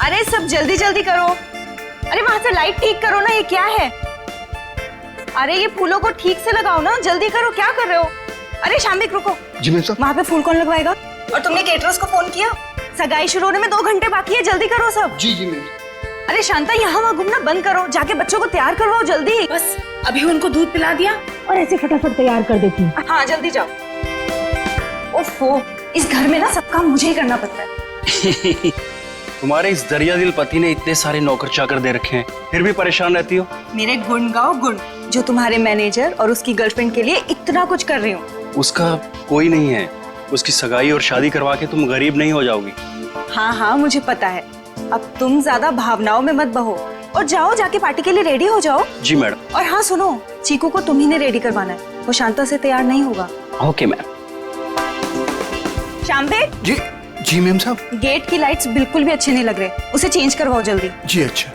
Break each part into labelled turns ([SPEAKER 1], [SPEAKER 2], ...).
[SPEAKER 1] अरे सब जल्दी जल्दी करो। अरे वहां से लाइट ठीक करो ना, ये क्या है? अरे ये फूलों को ठीक से लगाओ ना, जल्दी करो, क्या कर रहे हो? अरे शाम्बिक रुको।
[SPEAKER 2] जी मैम साहब।
[SPEAKER 1] वहां पे फूल कौन लगवाएगा? और तुमने केटरर्स को फोन किया? सगाई शुरू होने में 2 घंटे बाकी है, जल्दी करो सब।
[SPEAKER 2] जी जी मैम।
[SPEAKER 1] अरे शांता, यहाँ वहाँ घूमना बंद करो, जाके बच्चों को तैयार करवाओ जल्दी।
[SPEAKER 3] बस अभी उनको दूध पिला दिया और ऐसे फटाफट तैयार कर देती हूँ।
[SPEAKER 1] हाँ जल्दी जाओ। ओफो, इस घर में ना सब काम मुझे ही करना पड़ता है।
[SPEAKER 4] तुम्हारे इस दरिया दिल पति ने इतने सारे नौकर चाकर दे रखे हैं, फिर भी परेशान रहती हो।
[SPEAKER 1] मेरे गुण गाओ गुण, जो तुम्हारे मैनेजर और उसकी गर्लफ्रेंड के लिए इतना कुछ कर रही हूँ।
[SPEAKER 4] उसका कोई नहीं है, उसकी सगाई और शादी करवा के तुम गरीब नहीं हो जाओगी।
[SPEAKER 1] हाँ हाँ मुझे पता है, अब तुम ज्यादा भावनाओं में मत बहो और जाओ, जाके पार्टी के लिए रेडी हो जाओ।
[SPEAKER 4] जी मैडम।
[SPEAKER 1] और हाँ सुनो, चीकू को तुम ही ने रेडी करवाना है, वो शांता से तैयार नहीं होगा।
[SPEAKER 4] Okay ma'am.
[SPEAKER 1] शाम्बिक।
[SPEAKER 2] जी जी मैम साहब।
[SPEAKER 1] गेट की लाइट्स बिल्कुल भी अच्छे नहीं लग रहे, उसे चेंज करवाओ जल्दी।
[SPEAKER 2] जी अच्छा।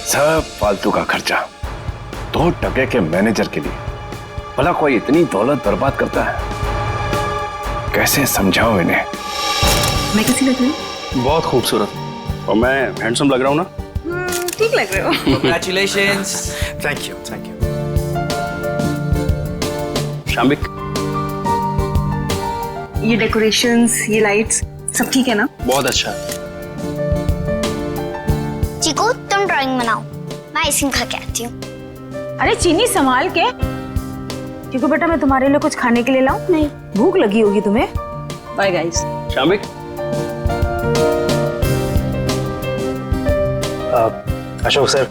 [SPEAKER 5] सब फालतू का खर्चा 2 टके के मैनेजर के लिए। भला कोई इतनी दौलत बर्बाद करता है? कैसे समझाऊं इन्हें?
[SPEAKER 1] मैं कैसी लग रही हूँ?
[SPEAKER 4] बहुत खूबसूरत। और मैं हैंडसम लग रहा हूँ ना?
[SPEAKER 1] ठीक लग रहे हो।
[SPEAKER 6] Congratulations.
[SPEAKER 2] Thank you thank you.
[SPEAKER 4] Shambik,
[SPEAKER 1] ये डेकोरेशंस, ये लाइट्स सब ठीक है ना?
[SPEAKER 4] बहुत अच्छा।
[SPEAKER 7] चिकू तुम ड्राइंग बनाओ, मैं आइसक्रीम खा के आती हूँ।
[SPEAKER 3] अरे चीनी संभाल के। चिकू बेटा मैं तुम्हारे लिए कुछ खाने के लिए लाऊं? नहीं, भूख लगी होगी तुम्हें। Bye guys.
[SPEAKER 4] Shambik,
[SPEAKER 8] Ashok sir,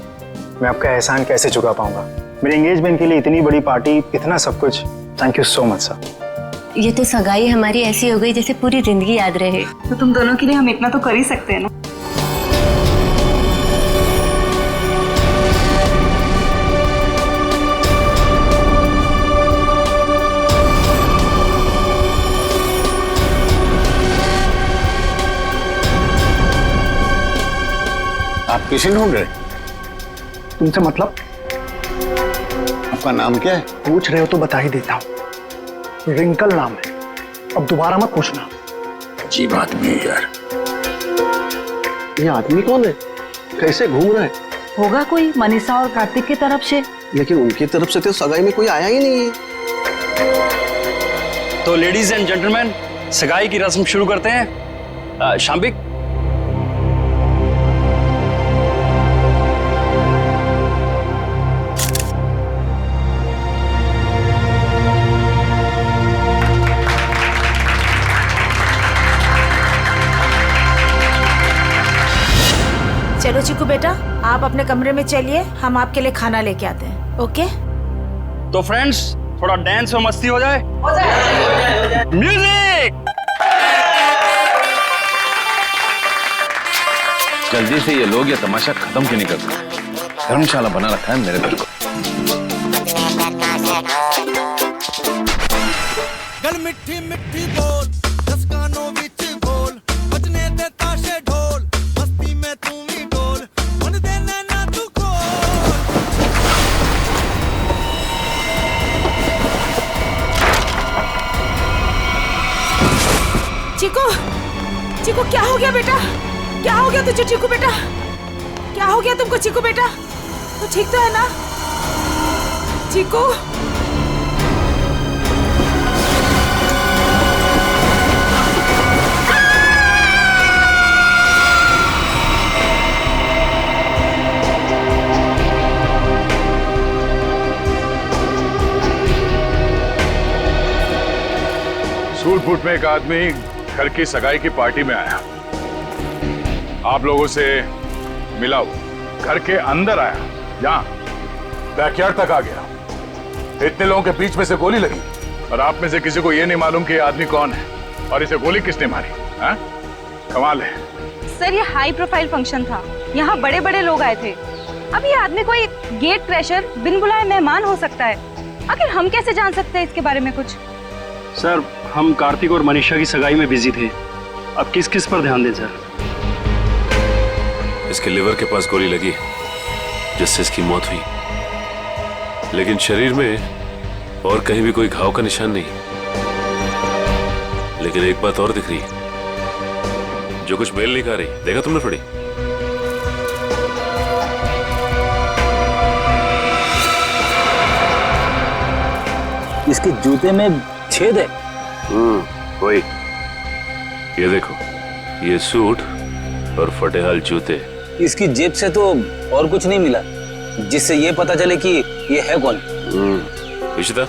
[SPEAKER 8] मैं आपका एहसान कैसे चुका पाऊंगा? मेरे एंगेजमेंट के लिए इतनी बड़ी पार्टी, इतना सब कुछ। Thank you so much sir.
[SPEAKER 9] ये तो सगाई हमारी ऐसी हो गई जैसे पूरी जिंदगी याद रहे।
[SPEAKER 1] तो तुम दोनों के लिए हम इतना तो कर ही सकते हैं ना।
[SPEAKER 5] आप किसी ढूंढ रहे?
[SPEAKER 8] तुमसे मतलब?
[SPEAKER 5] आपका नाम क्या है?
[SPEAKER 8] पूछ रहे हो तो बता ही देता हूँ, रिंकल नाम है, अब दोबारा मत पूछना।
[SPEAKER 5] अजीब आदमी है यार।
[SPEAKER 2] ये आदमी कौन है? कैसे घूम रहा है?
[SPEAKER 3] होगा कोई मनीषा और कार्तिक की तरफ से।
[SPEAKER 2] लेकिन उनकी तरफ से तो सगाई में कोई आया ही नहीं है।
[SPEAKER 4] तो लेडीज एंड जेंटलमैन, सगाई की रस्म शुरू करते हैं। शाम्बिक,
[SPEAKER 3] चलो चिकू बेटा, आप अपने कमरे में चलिए, हम आपके लिए खाना लेके आते हैं। ओके?
[SPEAKER 4] तो फ्रेंड्स थोड़ा डांस और मस्ती हो जाए। म्यूजिक।
[SPEAKER 5] जल्दी से ये लोग ये तमाशा खत्म क्यों नहीं करते? धर्मशाला बना रखा है मेरे घर को।
[SPEAKER 6] गल मिठी मिठी बोल, 10 कानों विच बोल, बजने दे ताशे ढोल, मस्ती में तू भी डोल, मन दे नैना तू खोल।
[SPEAKER 3] चिकू, चिकू क्या हो गया बेटा? क्या हो गया तुझे चिकू बेटा? क्या हो गया तुमको चिकू बेटा? तो ठीक तो है ना चिकू?
[SPEAKER 10] सूट बूट में एक आदमी घर की सगाई की पार्टी में आया, आप लोगों से मिला, घर के अंदर आया, यहाँ बैकयार्ड तक आ गया। इतने लोगों के बीच में से गोली लगी और आप में से किसी को ये नहीं मालूम कि ये आदमी कौन है और इसे गोली किसने मारी? हाँ? कमाल है।
[SPEAKER 1] सर ये हाई प्रोफाइल फंक्शन था, यहाँ बड़े बड़े लोग आए थे। अब ये आदमी कोई गेट क्रैशर, बिन बुलाए मेहमान हो सकता है। आखिर हम कैसे जान सकते हैं इसके बारे में कुछ?
[SPEAKER 4] सर हम कार्तिक और मनीषा की सगाई में बिजी थे, अब किस किस पर ध्यान दें सर?
[SPEAKER 11] इसके लिवर के पास गोली लगी जिससे इसकी मौत हुई, लेकिन शरीर में और कहीं भी कोई घाव का निशान नहीं। लेकिन एक बात और दिख रही है, जो कुछ मेल नहीं खा रही, देखा तुमने थोड़ी?
[SPEAKER 8] इसके जूते में छेद है।
[SPEAKER 11] वही। ये देखो, ये सूट और फटेहाल जूते।
[SPEAKER 8] इसकी जेब से तो और कुछ नहीं मिला जिससे ये पता चले कि ये है कौन।
[SPEAKER 11] इशिता,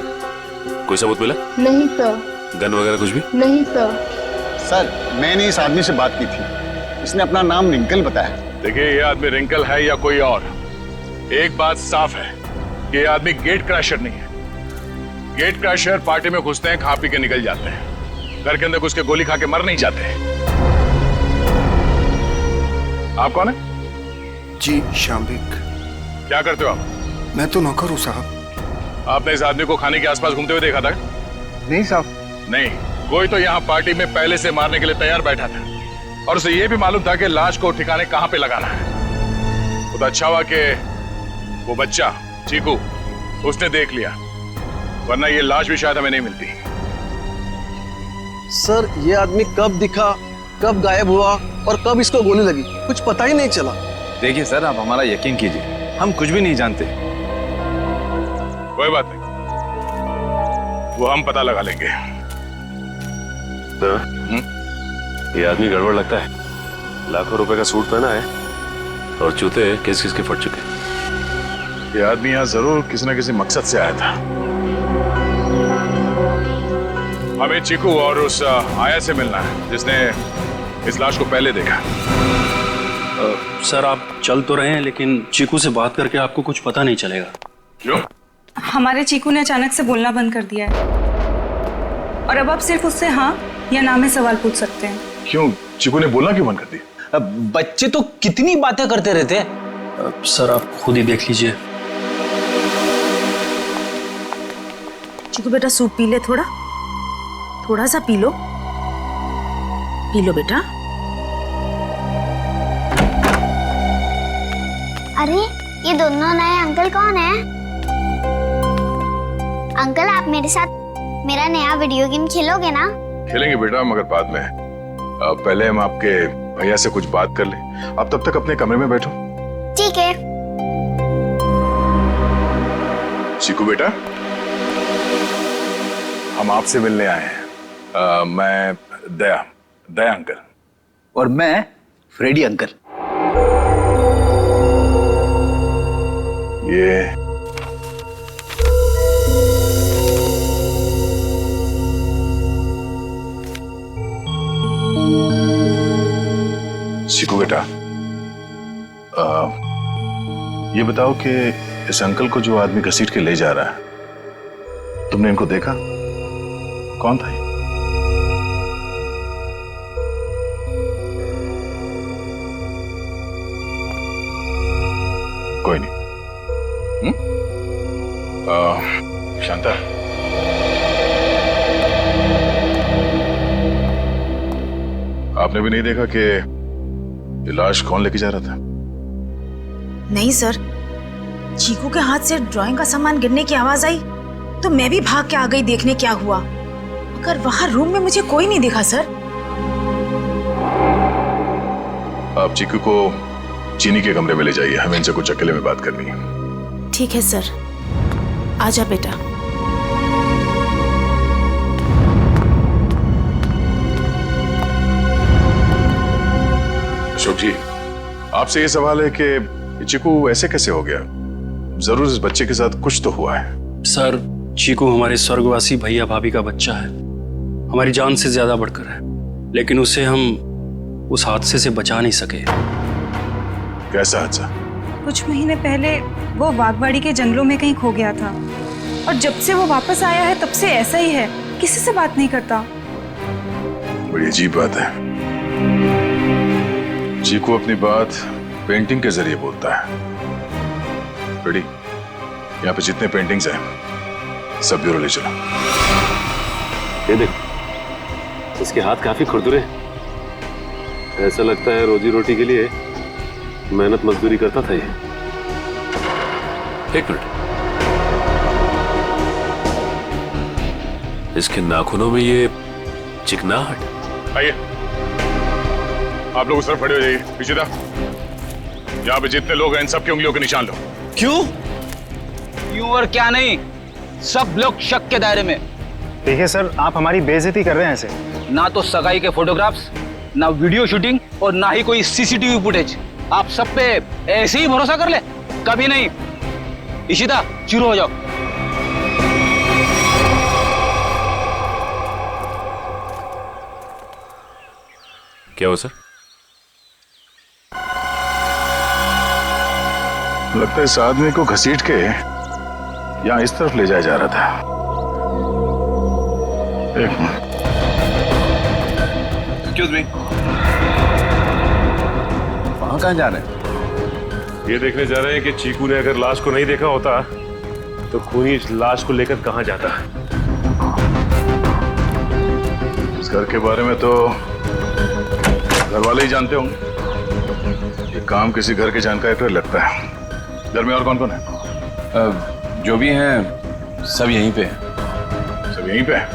[SPEAKER 11] कोई सबूत मिला?
[SPEAKER 9] नहीं सर।
[SPEAKER 11] गन वगैरह कुछ भी?
[SPEAKER 9] नहीं सर।
[SPEAKER 2] सर, मैंने इस आदमी से बात की थी, इसने अपना नाम रिंकल बताया।
[SPEAKER 10] देखिए, ये आदमी रिंकल है या कोई और, एक बात साफ है कि ये आदमी गेट क्रैशर नहीं है। गेट क्रैशर पार्टी में घुसते हैं, खा पी के निकल जाते हैं, घर के अंदर घुस के गोली खा के मर नहीं जाते। आप कौन है?
[SPEAKER 6] जी शाम्बिक।
[SPEAKER 10] क्या करते हो आप?
[SPEAKER 6] मैं तो नौकर हूँ साहब।
[SPEAKER 10] आपने इस आदमी को खाने के आसपास घूमते हुए देखा था?
[SPEAKER 6] नहीं साहब।
[SPEAKER 10] नहीं, कोई तो यहाँ पार्टी में पहले से मारने के लिए तैयार बैठा था और उसे ये भी मालूम था कि लाश को ठिकाने कहाँ पे लगाना है। तो अच्छा हुआ कि वो बच्चा चीकू उसने देख लिया, वरना ये लाश भी शायद हमें नहीं मिलती।
[SPEAKER 2] सर, ये आदमी कब दिखा, कब गायब हुआ और कब इसको गोली लगी, कुछ पता ही नहीं चला।
[SPEAKER 5] देखिए सर, आप हमारा यकीन कीजिए, हम कुछ भी नहीं जानते।
[SPEAKER 10] कोई बात नहीं, वो हम पता लगा लेंगे।
[SPEAKER 11] ये आदमी गड़बड़ लगता है। लाखों रुपए का सूट पहना है और जूते किस किस के फट चुके।
[SPEAKER 10] ये आदमी यहाँ जरूर किसी न किसी मकसद से आया था। हमें चीकू और उस आया से मिलना है जिसने इस लाश को पहले देखा।
[SPEAKER 4] सर, आप चल तो रहे हैं, लेकिन चीकू से बात करके आपको कुछ पता नहीं चलेगा।
[SPEAKER 10] क्यों?
[SPEAKER 1] हमारे चीकू ने अचानक से बोलना बंद कर दिया है और अब आप सिर्फ उससे हाँ या ना में सवाल पूछ सकते हैं।
[SPEAKER 10] क्यों? चीकू ने बोलना क्यों बंद कर दिया?
[SPEAKER 8] बच्चे तो कितनी बातें करते रहते हैं।
[SPEAKER 4] सर, आप खुद ही देख लीजिए।
[SPEAKER 3] चीकू बेटा सूप पी ले, थोड़ा सा पी लो बेटा।
[SPEAKER 7] अरे ये दोनों नए अंकल कौन है? अंकल, आप मेरे साथ मेरा नया वीडियो गेम खेलोगे ना?
[SPEAKER 10] खेलेंगे बेटा, मगर बाद में। पहले हम आपके भैया से कुछ बात कर लें। आप तब तक अपने कमरे में बैठो।
[SPEAKER 7] ठीक है।
[SPEAKER 10] चीकू बेटा, हम आपसे मिलने आए हैं। मैं दया अंकल।
[SPEAKER 8] और मैं फ्रेडी अंकल।
[SPEAKER 10] ये चीकू बेटा, ये बताओ कि इस अंकल को जो आदमी घसीट के ले जा रहा है, तुमने इनको देखा? कौन था ये? कोई नहीं। शांता, आपने भी नहीं देखा कि ये लाश कौन लेके जा रहा था?
[SPEAKER 3] नहीं सर, चीकू के हाथ से ड्राइंग का सामान गिरने की आवाज आई तो मैं भी भाग के आ गई देखने क्या हुआ, मगर वहां रूम में मुझे कोई नहीं दिखा सर।
[SPEAKER 10] आप चीकू को चीनी के कमरे में ले जाइए, हमें इनसे कुछ अकेले में बात करनी है।
[SPEAKER 3] ठीक है सर, आजा बेटा।
[SPEAKER 10] अशोक जी, आपसे ये सवाल है कि चीकू ऐसे कैसे हो गया? जरूर इस बच्चे के साथ कुछ तो हुआ है।
[SPEAKER 4] सर, चीकू हमारे स्वर्गवासी भैया भाभी का बच्चा है, हमारी जान से ज्यादा बढ़कर है, लेकिन उसे हम उस हादसे से बचा नहीं सके।
[SPEAKER 10] कैसा हादसा?
[SPEAKER 1] कुछ महीने पहले वो बागवाड़ी के जंगलों में कहीं खो गया था और जब से वो वापस आया है तब से ऐसा ही है, किसी से बात नहीं करता।
[SPEAKER 10] बड़ी अजीब बात है। चीकू अपनी बात पेंटिंग के जरिए बोलता है। रेडी, यहाँ पे जितने पेंटिंग्स हैं सब ब्यूरो ले चलो।
[SPEAKER 11] ये देख, इसके हाथ काफी खुरदुरे, ऐसा लगता है रोजी रोटी के लिए मेहनत मजदूरी करता था ये। एक मिनट, इसके नाखूनों में ये चिकनाहट।
[SPEAKER 10] आइए, आप लोग उस तरफ खड़े हो जाइए। इशिता, यहाँ पे जितने लोग हैं इन सबकी उंगलियों के निशान लो।
[SPEAKER 2] क्यों?
[SPEAKER 12] क्यों और क्या नहीं, सब लोग शक के दायरे में।
[SPEAKER 8] देखिए सर, आप हमारी बेइज्जती कर रहे हैं ऐसे।
[SPEAKER 12] ना तो सगाई के फोटोग्राफ्स, ना वीडियो शूटिंग और ना ही कोई सीसीटीवी फुटेज। आप सब पे ऐसे ही भरोसा कर ले? कभी नहीं। इशिता, शुरू हो जाओ।
[SPEAKER 11] क्या हो सर?
[SPEAKER 10] लगता है इस आदमी को घसीट के यहाँ इस तरफ ले जाया जा रहा था। एक मिनट।
[SPEAKER 5] एक्सक्यूज मी, वहां कहाँ जा रहे हैं?
[SPEAKER 11] ये देखने जा रहे हैं कि चीकू ने अगर लाश को नहीं देखा होता तो खूनी इस लाश को लेकर कहाँ जाता।
[SPEAKER 10] इस घर के बारे में तो घर वाले ही जानते होंगे। ये काम किसी घर के जानकारी पर लगता है। घर में और कौन कौन है?
[SPEAKER 5] जो भी हैं सब यहीं पे हैं।
[SPEAKER 10] सब यहीं पे हैं?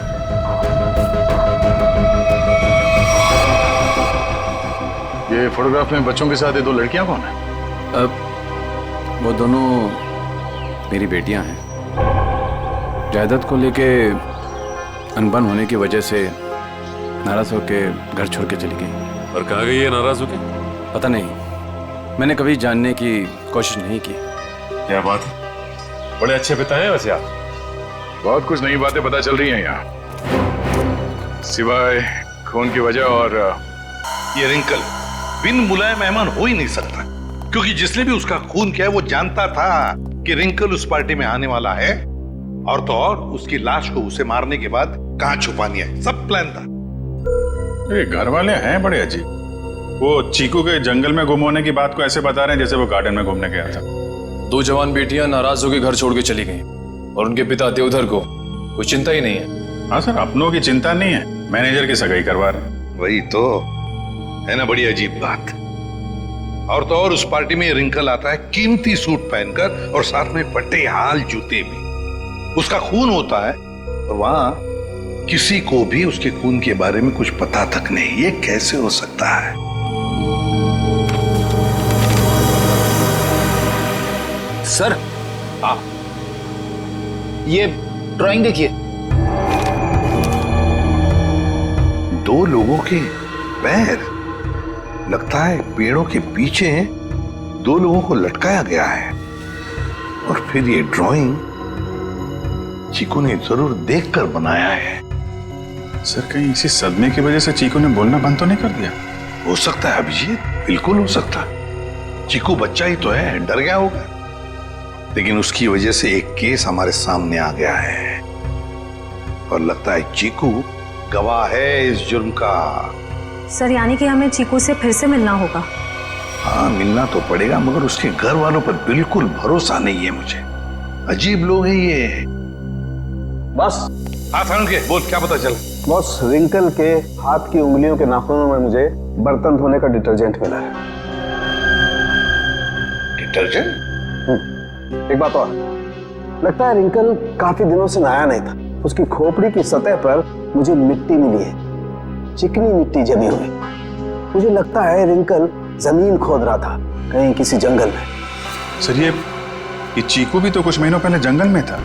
[SPEAKER 10] ये फोटोग्राफ में बच्चों के साथ ये दो लड़कियां कौन है?
[SPEAKER 5] वो दोनों मेरी बेटियां हैं। जायदाद को लेके अनबन होने की वजह से नाराज होके घर छोड़ के चली गई।
[SPEAKER 11] और कहाँ गई है नाराज होके?
[SPEAKER 5] पता नहीं, मैंने कभी जानने की कोशिश नहीं की।
[SPEAKER 11] क्या बात है, बड़े अच्छे पिता हैं वैसे आप।
[SPEAKER 10] बहुत कुछ नई बातें पता चल रही हैं यहाँ, सिवाय खून की वजह और
[SPEAKER 13] ये रिंकल बिन बुलाए मेहमान हो ही नहीं सकता, क्योंकि जिसने भी उसका खून किया है वो जानता था कि रिंकल उस पार्टी में आने वाला है, और तो और उसकी लाश को उसे मारने के बाद कहां छुपानी है, सब प्लान था।
[SPEAKER 10] ये घर वाले हैं बड़े अजीब। वो चीकू के जंगल में गुम होने की बात को ऐसे बता रहे हैं जैसे वो गार्डन में घूमने गया था।
[SPEAKER 2] दो जवान बेटियां नाराज होकर घर छोड़ के चली गई और उनके पिता देवधर को कोई चिंता ही नहीं है।
[SPEAKER 10] हाँ सर, अपनों की चिंता नहीं है, मैनेजर की सगाई करवा रहे।
[SPEAKER 13] वही तो है ना, बड़ी अजीब बात। और तो और उस पार्टी में रिंकल आता है कीमती सूट पहनकर और साथ में फटे हाल जूते भी। उसका खून होता है और वहां किसी को भी उसके खून के बारे में कुछ पता तक नहीं। ये कैसे हो सकता है?
[SPEAKER 12] सर, ये ड्राइंग देखिए।
[SPEAKER 13] दो लोगों के पैर, लगता है पेड़ों के पीछे दो लोगों को लटकाया गया है। और फिर ये ड्राइंग चीकू ने जरूर देखकर बनाया है।
[SPEAKER 10] सर, कहीं इसी सदमे की वजह से चीकू ने बोलना बंद तो नहीं कर दिया?
[SPEAKER 13] हो सकता है अभिजीत, बिल्कुल हो सकता है। चीकू बच्चा ही तो है, डर गया होगा। लेकिन उसकी वजह से एक केस हमारे सामने आ गया है और लगता है चीकू गवाह है इस जुर्म का।
[SPEAKER 1] सर, यानी कि हमें चीकू से फिर से मिलना होगा?
[SPEAKER 13] हाँ, मिलना तो पड़ेगा, मगर उसके घर वालों पर बिल्कुल भरोसा नहीं है मुझे। अजीब लोग हैं ये।
[SPEAKER 12] बस
[SPEAKER 13] हाँ सारण के बोल, क्या पता चला?
[SPEAKER 14] बॉस, रिंकल के हाथ की उंगलियों के नाखूनों में मुझे बर्तन धोने का डिटर्जेंट मिला है।
[SPEAKER 13] डिटर्जेंट?
[SPEAKER 14] एक बात और, लगता है रिंकल काफी दिनों से नहाया नहीं था। उसकी खोपड़ी की सतह पर मुझे मिट्टी मिली है, चिकनी मिट्टी जमी हुई। मुझे लगता है रिंकल जमीन खोद रहा था कहीं किसी जंगल में।
[SPEAKER 10] सर, ये चीकू भी तो कुछ महीनों पहले जंगल में था।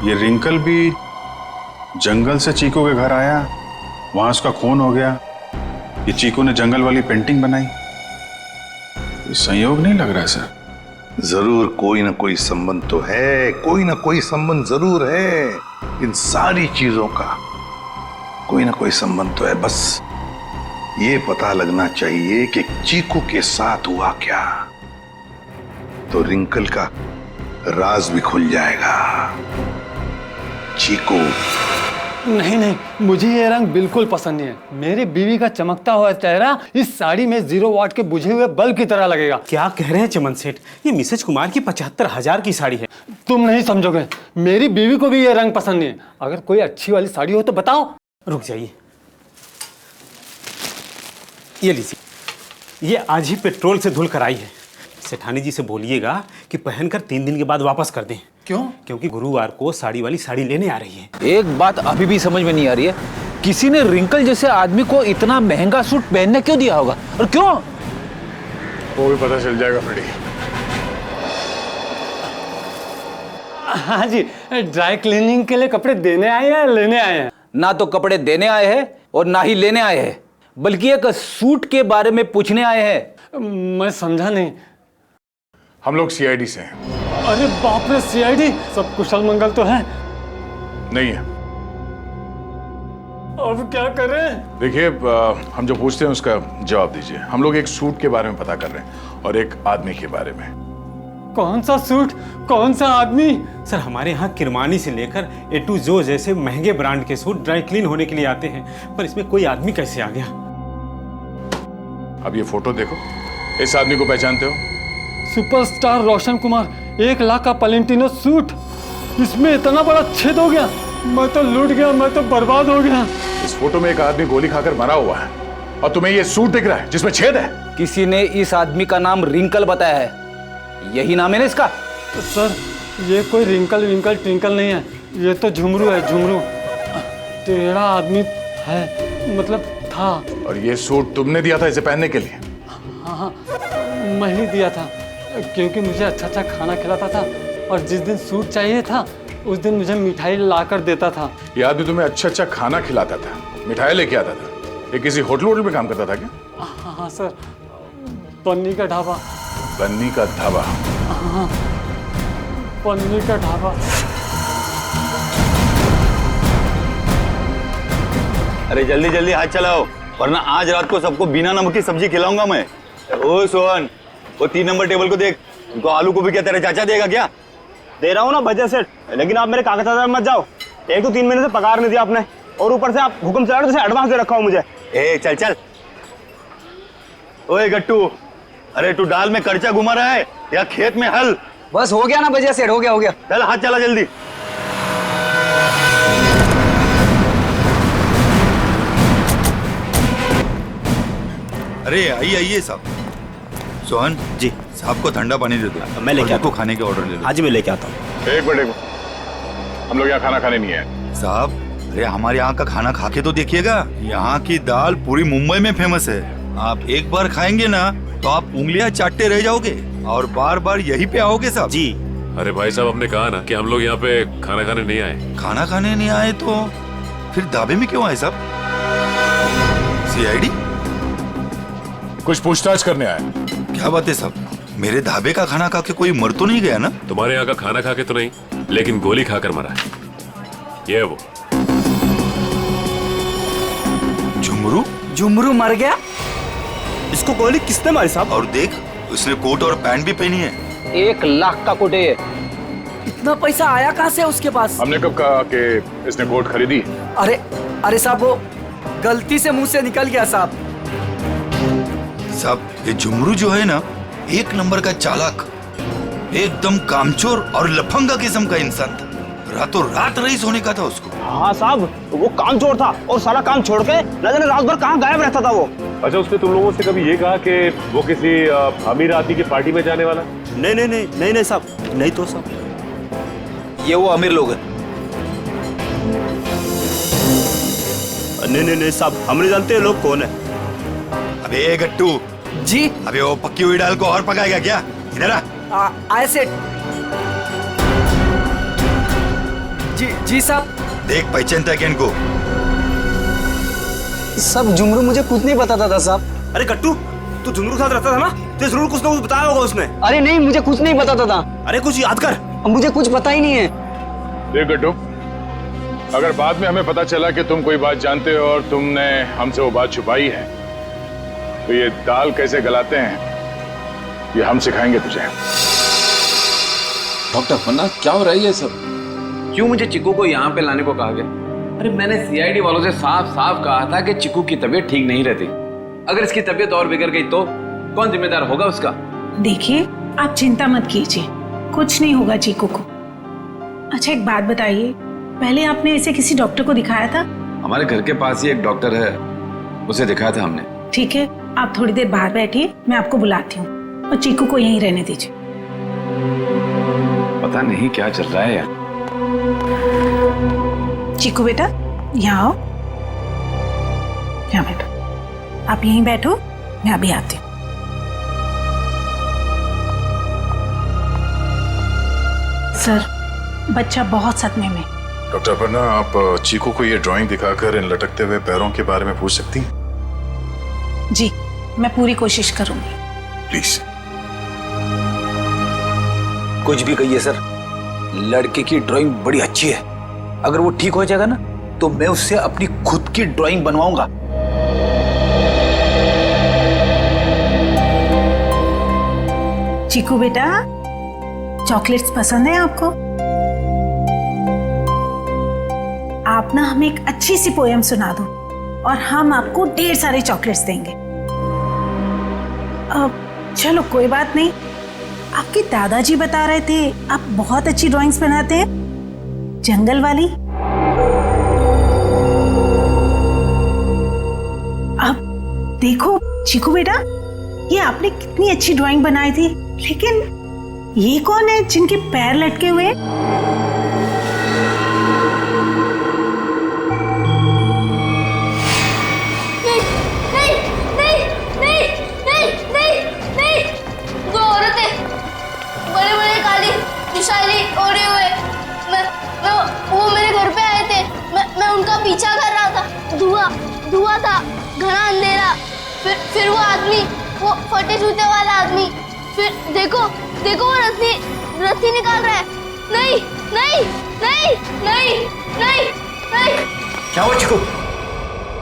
[SPEAKER 10] ये रिंकल भी जंगल से चीकू के घर आया, वहां उसका खून हो गया। ये चीकू ने जंगल वाली पेंटिंग बनाई। ये संयोग नहीं लग रहा है सर।
[SPEAKER 13] जरूर कोई ना कोई संबंध तो है, कोई ना कोई संबंध जरूर है। इन सारी चीजों का कोई ना कोई संबंध तो है। बस ये पता लगना चाहिए कि चीकू के साथ हुआ क्या, तो रिंकल का राज भी खुल जाएगा। चीकू,
[SPEAKER 15] नहीं नहीं, मुझे ये रंग बिल्कुल पसंद नहीं है। मेरी बीवी का चमकता हुआ चेहरा इस साड़ी में 0 वाट के बुझे हुए बल्ब की तरह लगेगा।
[SPEAKER 16] क्या कह रहे हैं चमन सेठ, ये मिसेज कुमार की 75,000 की साड़ी है।
[SPEAKER 15] तुम नहीं समझोगे, मेरी बीवी को भी ये रंग पसंद नहीं है। अगर कोई अच्छी वाली साड़ी हो तो बताओ।
[SPEAKER 16] रुक जाइए, ये लीजिए, ये आज ही पेट्रोल से धुल कर आई है। सेठानी जी से बोलिएगा कि पहनकर 3 दिन के बाद वापस कर दें।
[SPEAKER 12] क्यों?
[SPEAKER 16] क्योंकि गुरुवार को साड़ी वाली साड़ी लेने आ रही है।
[SPEAKER 12] एक बात अभी भी समझ में नहीं आ रही है, किसी ने रिंकल जैसे आदमी को इतना महंगा सूट पहनने क्यों दिया होगा और क्यों?
[SPEAKER 10] वो भी पता चल जाएगा फ्रेडी।
[SPEAKER 15] हाँ जी, ड्राई क्लीनिंग के लिए कपड़े देने आए हैं या लेने आए हैं?
[SPEAKER 12] ना तो कपड़े देने आए हैं और ना ही लेने आए हैं, बल्कि एक सूट के बारे में पूछने आए हैं।
[SPEAKER 15] मैं समझा नहीं।
[SPEAKER 10] हम लोग सीआईडी से हैं।
[SPEAKER 15] अरे बाप रे, सीआईडी? सब कुशल मंगल तो है?
[SPEAKER 10] नहीं है।
[SPEAKER 15] अब क्या करें?
[SPEAKER 10] देखिए, हम जो पूछते हैं उसका जवाब दीजिए। हम लोग एक सूट के बारे में पता कर रहे हैं और एक आदमी के बारे में।
[SPEAKER 15] कौन सा सूट, कौन सा आदमी?
[SPEAKER 16] सर, हमारे यहाँ किरमानी से लेकर ए टू जो जैसे महंगे ब्रांड के सूट ड्राई क्लीन होने के लिए आते हैं, पर इसमें कोई आदमी कैसे आ गया?
[SPEAKER 10] अब ये फोटो देखो, इस आदमी को पहचानते हो?
[SPEAKER 15] सुपरस्टार रोशन कुमार, 1 लाख का पलेंटिनो सूट, इसमें इतना बड़ा छेद हो गया। मैं तो लूट गया, मैं तो बर्बाद हो गया।
[SPEAKER 10] इस फोटो में एक आदमी गोली खाकर मरा हुआ है और तुम्हें ये सूट दिख रहा है जिसमें छेद है।
[SPEAKER 12] किसी ने इस आदमी का नाम रिंकल बताया है, यही नाम है ना इसका?
[SPEAKER 15] सर, ये कोई रिंकल विंकल ट्विंकल नहीं है, ये तो झुमरू है, झुमरू। टेढ़ा आदमी है, मतलब था।
[SPEAKER 10] और ये सूट तुमने दिया था इसे पहनने के लिए?
[SPEAKER 15] हाँ, मैं ही दिया था, क्योंकि मुझे अच्छा अच्छा खाना खिलाता था और जिस दिन सूट चाहिए था उस दिन मुझे मिठाई लाकर देता था।
[SPEAKER 10] ये आदमी तुम्हें अच्छा अच्छा खाना खिलाता था, मिठाई लेके आता था। ये किसी होटल में काम करता था क्या?
[SPEAKER 15] हाँ सर, पन्नी का ढाबा।
[SPEAKER 10] बन्नी का ढाबा?
[SPEAKER 15] हाँ, पन्नी का ढाबा।
[SPEAKER 17] अरे जल्दी जल्दी हाथ चलाओ, वरना आज रात को सबको बिना नमक की सब्जी खिलाऊंगा मैं। ओ सोहन, वो 3 नंबर टेबल को देख, उनको आलू को भी क्या तेरा चाचा देगा क्या?
[SPEAKER 18] दे रहा हूँ ना बजट सेट, लेकिन आप मेरे कागजात में मत जाओ। एक तो 3 महीने से पगार नहीं दिया आपने, और ऊपर से आप हुक्म चला रहे, एडवांस दे रखा हो मुझे।
[SPEAKER 17] ए चल चल। ओए गट्टू, अरे तू डाल में कर्चा घुमा रहा है या खेत में हल?
[SPEAKER 12] बस हो गया ना बजट सेट, हो गया हो गया।
[SPEAKER 17] चल हाथ चला जल्दी। अरे आइए आइए साहब। सोहन जी, साहब को ठंडा पानी दे दो।
[SPEAKER 18] मैं लेके आता हूं।
[SPEAKER 17] खाने के ऑर्डर ले लो।
[SPEAKER 18] आज मैं लेके आता हूँ।
[SPEAKER 10] एक मिनट, हम लोग यहाँ खाना खाने नहीं आए
[SPEAKER 17] साहब। अरे हमारे यहाँ का खाना खा के तो देखिएगा, यहाँ की दाल पूरी मुंबई में फेमस है। आप एक बार खाएंगे ना तो आप उंगलियां चाटते रह जाओगे और बार बार यहीं पे आओगे साहब जी।
[SPEAKER 11] अरे भाई साहब, हमने कहा ना कि हम लोग यहाँ पे खाना खाने नहीं आए।
[SPEAKER 17] खाना खाने नहीं आए तो फिर ढाबे में क्यों आए साहब? सीआईडी?
[SPEAKER 10] कुछ पूछताछ करने आए।
[SPEAKER 17] क्या बात है साहब, मेरे ढाबे का खाना खा के कोई मर तो नहीं गया ना?
[SPEAKER 11] तुम्हारे यहाँ का खाना खा के तो नहीं, लेकिन गोली खाकर मरा है। ये वो
[SPEAKER 17] झुमरू?
[SPEAKER 18] झुमरू मर गया? इसको गोली किसने मारी साहब?
[SPEAKER 17] और देख, उसने कोट और पैंट भी पहनी है।
[SPEAKER 12] 1 लाख का कोट है ये।
[SPEAKER 18] इतना पैसा आया कहाँ से उसके पास?
[SPEAKER 10] हमने कब कहा कि इसने कोट खरीदी?
[SPEAKER 18] अरे अरे साहब, वो गलती से मुंह से निकल गया साहब।
[SPEAKER 17] साहब, ये झुमरू जो है ना, 1 नंबर का चालाक, एकदम कामचोर और लफंगा किस्म का इंसान था। रातों रात रईस होने का था उसको।
[SPEAKER 18] हाँ साहब, वो कामचोर था और सारा काम छोड़ के न जाने रात भर कहाँ गायब रहता था वो।
[SPEAKER 11] अच्छा, उसने तुम लोगों से कभी ये कहा कि वो किसी अमीर आदमी की पार्टी में जाने वाला?
[SPEAKER 18] नहीं नहीं नहीं नहीं नहीं साहब, नहीं तो साहब
[SPEAKER 12] ये वो अमीर लोग हैं।
[SPEAKER 18] नहीं नहीं नहीं साहब, हम नहीं जानते लोग कौन है।
[SPEAKER 17] अबे गट्टू
[SPEAKER 18] जी।
[SPEAKER 17] अबे वो पक्की हुई दाल को और पकाएगा क्या? इधर आ।
[SPEAKER 18] आए सेठ जी। जी साहब।
[SPEAKER 17] देख, पहचानता है क्या इनको?
[SPEAKER 18] सब झुमरू मुझे कुछ नहीं बताता था साहब। अरे कट्टू, तू झुमरू के साथ रहता था ना, तो जरूर कुछ ना कुछ बताया होगा उसने।
[SPEAKER 12] अरे नहीं, मुझे कुछ नहीं बताता था।
[SPEAKER 18] अरे कुछ याद कर।
[SPEAKER 12] मुझे कुछ पता ही नहीं है।
[SPEAKER 10] देख गट्टू, अगर बाद में हमें पता चला कि तुम कोई बात जानते हो और तुमने हमसे वो बात छुपाई है, तो ये दाल कैसे गलाते हैं ये हम सिखाएंगे तुझे।
[SPEAKER 2] डॉक्टर फन्ना, क्या हो रहा है ये सब?
[SPEAKER 19] क्यों मुझे चिकू को यहाँ पे लाने को कहा गया? अरे मैंने सीआईडी वालों से साफ साफ कहा था कि चिकू की तबीयत ठीक नहीं रहती। अगर इसकी तबीयत और बिगड़ गई तो कौन जिम्मेदार होगा उसका?
[SPEAKER 3] देखिए, आप चिंता मत कीजिए, कुछ नहीं होगा चीकू को। अच्छा एक बात बताइए, पहले आपने ऐसे किसी डॉक्टर को दिखाया था?
[SPEAKER 19] हमारे घर के पास ही एक डॉक्टर है, उसे दिखाया था हमने।
[SPEAKER 3] ठीक है, आप थोड़ी देर बाहर बैठिए, मैं आपको बुलाती हूँ, और चीकू को यहीं रहने दीजिए।
[SPEAKER 19] पता नहीं क्या चल रहा है यार।
[SPEAKER 3] चीकू बेटा, यहाँ आओ। यहाँ बैठो, आप यहीं बैठो, मैं अभी आती हूँ। सर, बच्चा बहुत सदमे में।
[SPEAKER 10] डॉक्टर अपर्णा, आप चीकू को ये ड्राइंग दिखाकर इन लटकते हुए पैरों के बारे में पूछ सकती हैं?
[SPEAKER 3] जी, मैं पूरी कोशिश करूंगी।
[SPEAKER 10] प्लीज।
[SPEAKER 12] कुछ भी कहिए सर, लड़के की ड्राइंग बड़ी अच्छी है। अगर वो ठीक हो जाएगा ना तो मैं उससे अपनी खुद की ड्राइंग बनवाऊंगा।
[SPEAKER 3] चीकू बेटा, चॉकलेट्स पसंद है आपको? आप ना हमें एक अच्छी सी पोएम सुना दो और हम आपको ढेर सारे चॉकलेट्स देंगे। चलो कोई बात नहीं, आपके दादाजी बता रहे थे आप बहुत अच्छी ड्राइंग्स बनाते हैं, जंगल वाली। अब देखो चीकू बेटा, ये आपने कितनी अच्छी ड्राइंग बनाई थी, लेकिन ये कौन है जिनके पैर लटके हुए हैं?
[SPEAKER 7] वो मेरे घर पे आए थे, मैं उनका पीछा कर रहा था। धुआं था, घना अंधेरा। फिर वो आदमी, वो फटे जूते वाला आदमी, फिर देखो वो रस्सी निकाल रहा है। नहीं नहीं नहीं नहीं नहीं नहीं।
[SPEAKER 12] क्या हुआ चिकू?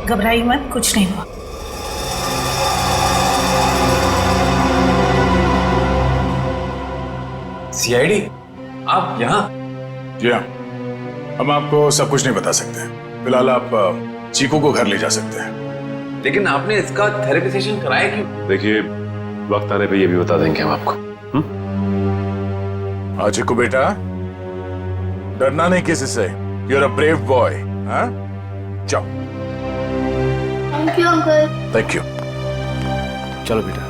[SPEAKER 3] घबराई मत, कुछ नहीं हुआ।
[SPEAKER 2] सीआईडी, आप यहाँ?
[SPEAKER 10] जी हाँ, हम आपको सब कुछ नहीं बता सकते। फिलहाल आप चीकू को घर ले जा सकते हैं।
[SPEAKER 19] लेकिन आपने इसका थेरेपी सेशन कराया क्यों?
[SPEAKER 2] देखिए, वक्त आने पे ये भी बता देंगे हम आपको।
[SPEAKER 10] हाँ चिकू बेटा, डरना नहीं किसी से। You are a brave boy. हाँ, जाओ।
[SPEAKER 7] Thank you uncle.
[SPEAKER 10] Thank you.
[SPEAKER 5] चलो बेटा।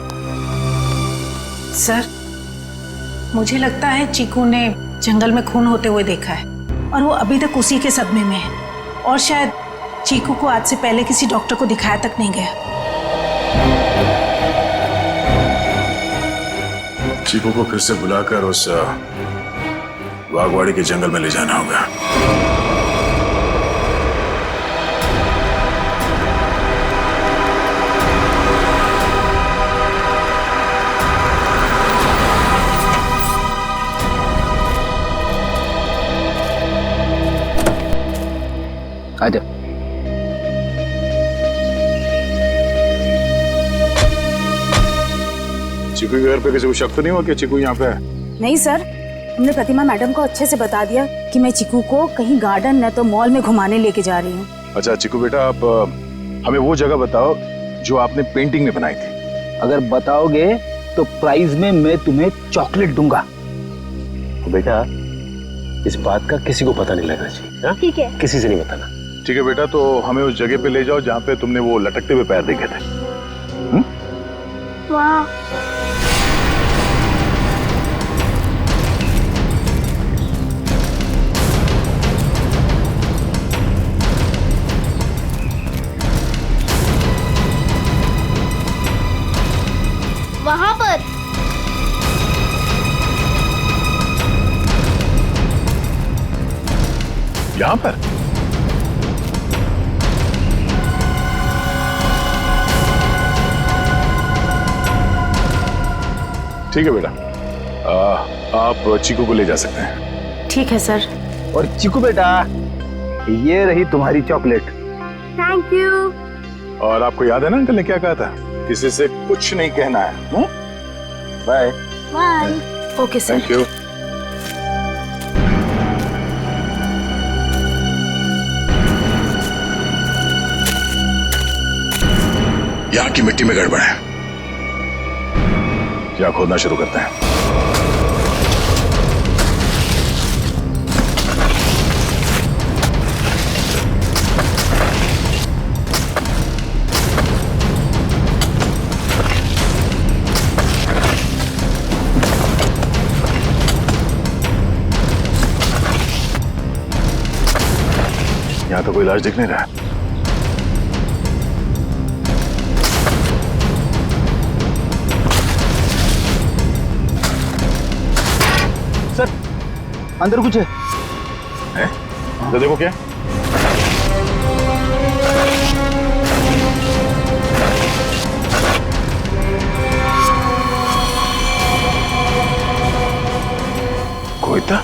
[SPEAKER 3] सर, मुझे लगता है चीकू ने जंगल में खून होते हुए देखा है और वो अभी तक उसी के सदमे में है, और शायद चीकू को आज से पहले किसी डॉक्टर को दिखाया तक नहीं गया।
[SPEAKER 10] चीकू को फिर से बुलाकर उस बागवाड़ी के जंगल में ले जाना होगा।
[SPEAKER 12] आजा।
[SPEAKER 10] चीकू के घर पे किसी को शक तो नहीं हुआ कि चीकू यहाँ पे है?
[SPEAKER 3] नहीं सर, हमने प्रतिमा मैडम को अच्छे से बता दिया कि मैं चीकू को कहीं गार्डन न तो मॉल में घुमाने लेके जा रही हूँ।
[SPEAKER 10] अच्छा चिकू बेटा, आप हमें वो जगह बताओ जो आपने पेंटिंग में बनाई थी।
[SPEAKER 12] अगर बताओगे तो प्राइज में मैं तुम्हें चॉकलेट दूंगा।
[SPEAKER 11] तो बेटा, इस बात का किसी को पता नहीं लगना चाहिए।
[SPEAKER 7] ठीक है,
[SPEAKER 11] किसी से नहीं बताना।
[SPEAKER 10] ठीक है बेटा, तो हमें उस जगह पे ले जाओ जहाँ पे तुमने वो लटकते हुए पैर देखे थे।
[SPEAKER 7] वाह, वहां पर।
[SPEAKER 10] यहाँ पर? ठीक है बेटा, आप चीकू को ले जा सकते हैं।
[SPEAKER 3] ठीक है सर।
[SPEAKER 12] और चीकू बेटा, ये रही तुम्हारी चॉकलेट।
[SPEAKER 7] Thank you.
[SPEAKER 10] और आपको याद है ना अंकल ने क्या कहा था? किसी से कुछ नहीं कहना है। Bye.
[SPEAKER 7] Bye.
[SPEAKER 3] Okay sir.
[SPEAKER 10] Thank you. यहाँ की मिट्टी में गड़बड़ है, यहाँ खोदना शुरू करते हैं। यहाँ तो कोई लाश दिख नहीं रहा है।
[SPEAKER 18] अंदर कुछ है।
[SPEAKER 10] तो देखो क्या कोई था।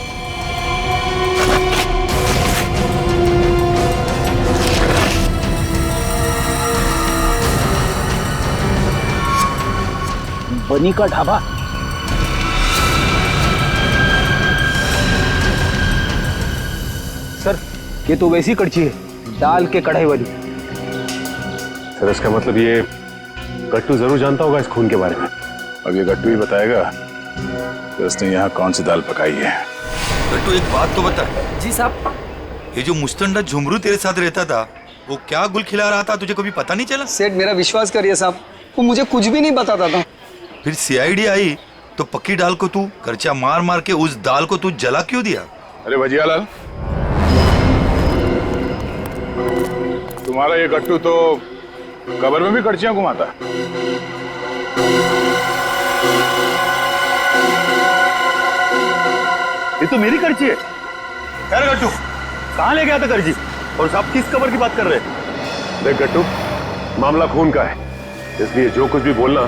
[SPEAKER 18] बनी का ढाबा। सर ये तो वैसी कड़छी है, दाल के कढ़ाई वाली।
[SPEAKER 11] सर इसका मतलब ये गट्टू जरूर जानता होगा इस खून के बारे में।
[SPEAKER 10] अब ये गट्टू ही बताएगा कि उसने यहाँ कौन सी दाल पकाई है।
[SPEAKER 17] गट्टू एक बात तो बता।
[SPEAKER 15] जी साहब।
[SPEAKER 17] ये जो मुस्तंडा झुमरू तेरे साथ रहता था वो क्या गुल खिला रहा था, तुझे कभी पता नहीं चला?
[SPEAKER 20] सेठ मेरा विश्वास करिए साहब, वो मुझे कुछ भी नहीं बताता था।
[SPEAKER 17] फिर सीआईडी आई तो पक्की दाल को तू करचा मार मार के उस दाल को तू जला क्यों दिया?
[SPEAKER 10] अरे भजियालाल, तुम्हारा ये गट्टू तो कब्र में भी कड़चियां घुमाता।
[SPEAKER 18] ये तो मेरी कड़ची है। यार गट्टू कहाँ ले गया था कड़ची, और साहब किस कब्र की बात कर रहे हैं?
[SPEAKER 11] देख गट्टू, मामला खून का है, इसलिए जो कुछ भी बोलना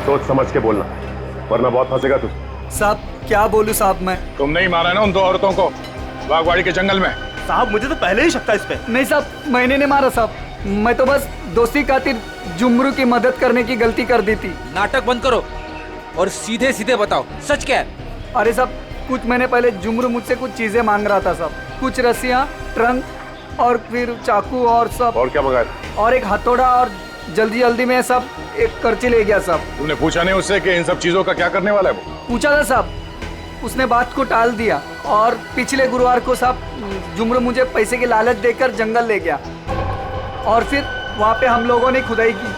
[SPEAKER 11] सोच समझ के बोलना, वरना बहुत फंसेगा तू।
[SPEAKER 20] साहब क्या बोलूं साहब मैं?
[SPEAKER 10] तुम नहीं मारा ना उन दो औरतों को बागवाड़ी के जंगल में?
[SPEAKER 18] साहब मुझे तो पहले ही शक था इस पे।
[SPEAKER 20] नहीं साहब, मैंने नहीं मारा साहब, मैं तो बस दोस्ती खातिर जुमरू की मदद करने की गलती कर दी थी।
[SPEAKER 12] नाटक बंद करो और सीधे सीधे बताओ सच क्या है।
[SPEAKER 20] अरे साहब कुछ महीने पहले जुमरू मुझसे कुछ चीजें मांग रहा था साहब, कुछ रस्सियाँ, ट्रंक और फिर चाकू और सब।
[SPEAKER 10] और क्या मंगाया?
[SPEAKER 20] और एक हथौड़ा, और जल्दी जल्दी में सब एक करची ले गया साहब।
[SPEAKER 10] तुमने पूछा नहीं उससे कि इन सब चीजों का क्या करने वाला है वो?
[SPEAKER 20] पूछा था साहब, उसने बात को टाल दिया और पिछले गुरुवार को साहब जुमरू मुझे पैसे की लालच देकर जंगल ले गया, और फिर वहाँ पे हम लोगों ने खुदाई की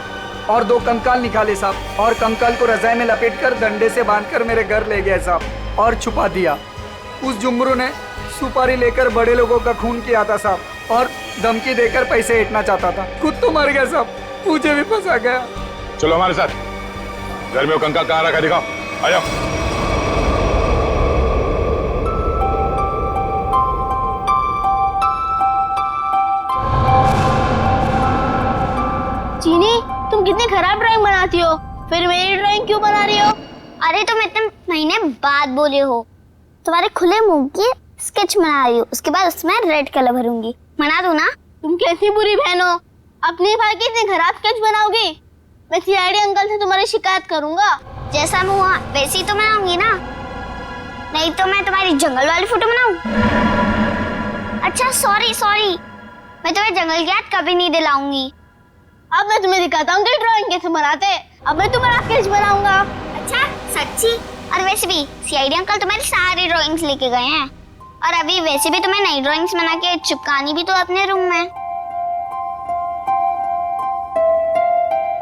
[SPEAKER 20] और 2 कंकाल निकाले साहब, और कंकाल को रजाई में लपेटकर डंडे से बांधकर मेरे घर ले गए साहब और छुपा दिया। उस जुमरू ने सुपारी लेकर बड़े लोगों का खून किया था साहब, और धमकी देकर पैसे ऐंठना चाहता था। खुद तो मर गया साहब, मुझे भी फंसा गया।
[SPEAKER 10] चलो हमारे साथ, घर में वो कंकाल कहाँ रखा दिखाओ, आ जाओ।
[SPEAKER 7] चीनी तुम कितनी खराब ड्राइंग बनाती हो, फिर मेरी ड्राइंग क्यों बना रही हो?
[SPEAKER 21] अरे तुम इतने महीने बाद बोले हो, तुम्हारे खुले मुंह की स्केच बना रही हूँ, उसके बाद उसमें रेड कलर भरूंगी, बना दूं ना?
[SPEAKER 7] तुम कैसी बुरी बहन हो, अपनी भाई की इतनी खराब स्केच बनाओगी? मैं सीआईडी अंकल से तुम्हारी शिकायत करूंगा।
[SPEAKER 21] जैसा मुंह हुआ वैसे ही तो बनाऊंगी ना, नहीं तो मैं तुम्हारी जंगल वाली फोटो बनाऊं? अच्छा सॉरी, मैं तुम्हें जंगल की याद कभी नहीं दिलाऊंगी।
[SPEAKER 7] अब मैं तुम्हें दिखाता हूँ कि ड्राइंग कैसे बनाते हैं। अब मैं तुम्हारा स्केच बनाऊंगा।
[SPEAKER 21] अच्छा सच्ची? और वैसे भी सीआईडी अंकल तुम्हारी सारी ड्राइंग्स लेके गए हैं, और अभी वैसे भी तुम्हें नई ड्राइंग्स बना के चिपकानी भी तो अपने रूम में।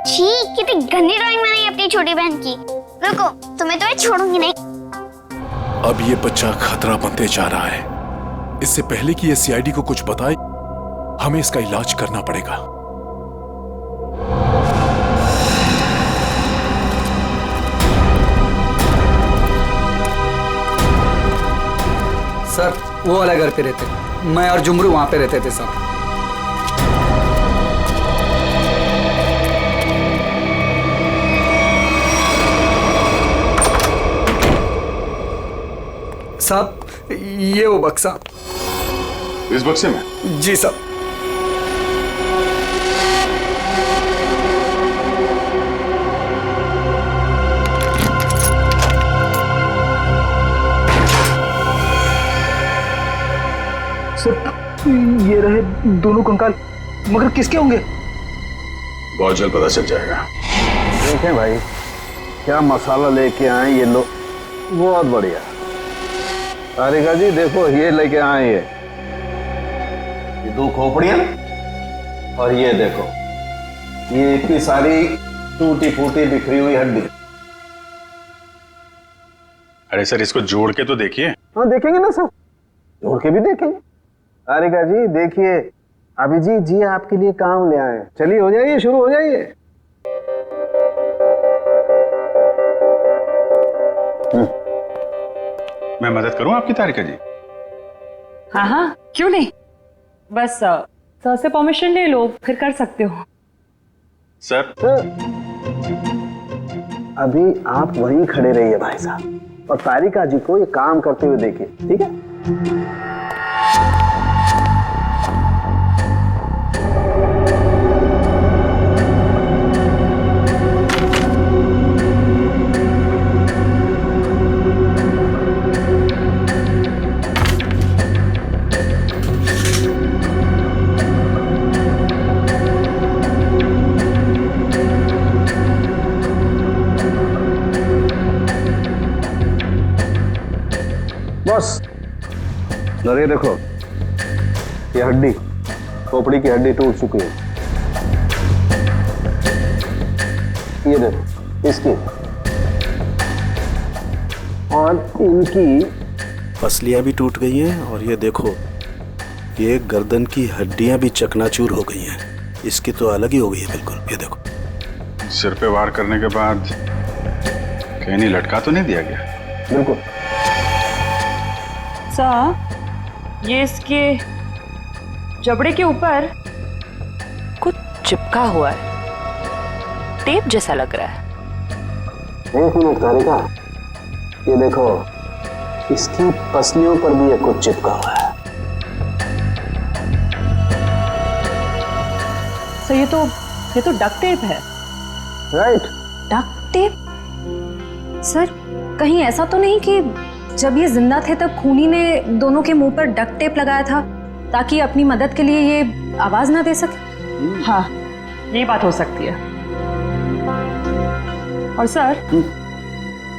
[SPEAKER 21] छी, कितनी गंदी ड्राइंग बनाई अपनी छोटी बहन की। रुको, तुम्हें तो मैं छोड़ूंगी नहीं।
[SPEAKER 22] अब ये बच्चा खतरा बनते जा रहा है, इससे पहले कि ये सीआईडी को कुछ बताए हमें इसका इलाज करना पड़ेगा।
[SPEAKER 20] सर वो वाला घर पे रहते, मैं और जुमरू वहाँ पे रहते थे साहब। साहब ये वो बक्सा।
[SPEAKER 10] इस बक्से में?
[SPEAKER 20] जी साहब।
[SPEAKER 18] ये रहे दोनों कंकाल, मगर किसके होंगे?
[SPEAKER 10] बहुत जल्द पता चल जाएगा।
[SPEAKER 14] देखें भाई क्या मसाला लेके आए ये लोग, बहुत बढ़िया। तारिका जी देखो ये लेके आए ये 2 खोपड़ियां, और ये देखो ये इतनी सारी टूटी फूटी बिखरी हुई हड्डी।
[SPEAKER 10] अरे सर इसको जोड़ के तो देखिए।
[SPEAKER 14] हाँ देखेंगे ना सर, जोड़ के भी देखेंगे। तारिका जी देखिए, अभिजीत जी आपके लिए काम ले आए। चलिए हो जाइए, शुरू हो जाइए।
[SPEAKER 10] मैं मदद करूं आपकी तारिका जी?
[SPEAKER 6] हाँ हाँ, क्यों नहीं, बस सर से परमिशन ले लो, फिर कर सकते हो।
[SPEAKER 11] सर
[SPEAKER 14] अभी आप वहीं खड़े रहिए भाई साहब, और तारिका जी को ये काम करते हुए देखिए, ठीक है? बस ये देखो, ये हड्डी, खोपड़ी की हड्डी टूट चुकी है। ये देखो इसकी, और इनकी
[SPEAKER 9] पसलियां भी टूट गई हैं, और ये देखो ये गर्दन की हड्डियां भी चकनाचूर हो गई हैं। इसकी तो अलग ही हो गई है बिल्कुल। ये देखो,
[SPEAKER 10] सिर पे वार करने के बाद कहीं नहीं लटका तो नहीं दिया गया?
[SPEAKER 14] बिल्कुल।
[SPEAKER 6] सर, ये इसके जबड़े के ऊपर कुछ चिपका हुआ है, टेप जैसा लग रहा है।
[SPEAKER 14] एक मिनट तारिका, ये देखो इसकी पसलियों पर भी ये कुछ चिपका हुआ है।
[SPEAKER 6] सर ये तो डक्ट टेप है।
[SPEAKER 14] Right,
[SPEAKER 1] duct tape? सर कहीं ऐसा तो नहीं कि जब ये जिंदा थे तब खूनी ने दोनों के मुंह पर डक्ट टेप लगाया था ताकि अपनी मदद के लिए ये आवाज ना दे सके?
[SPEAKER 6] हाँ, ये बात हो सकती है। और सर,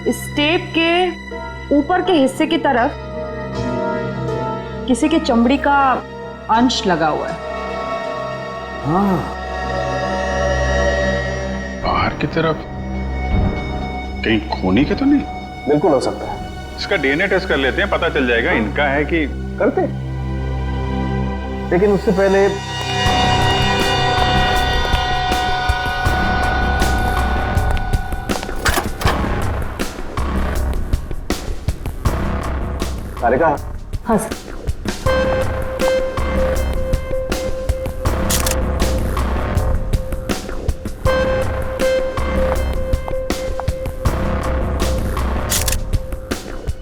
[SPEAKER 6] इस टेप के ऊपर के हिस्से की तरफ किसी के चमड़ी का अंश लगा हुआ है।
[SPEAKER 14] हाँ,
[SPEAKER 10] बाहर की तरफ कहीं खूनी के तो नहीं?
[SPEAKER 14] बिल्कुल हो सकता है।
[SPEAKER 10] इसका डीएनए टेस्ट कर लेते हैं, पता चल जाएगा इनका है कि।
[SPEAKER 14] करते, लेकिन उससे पहले तारिका।
[SPEAKER 6] हाँ सर।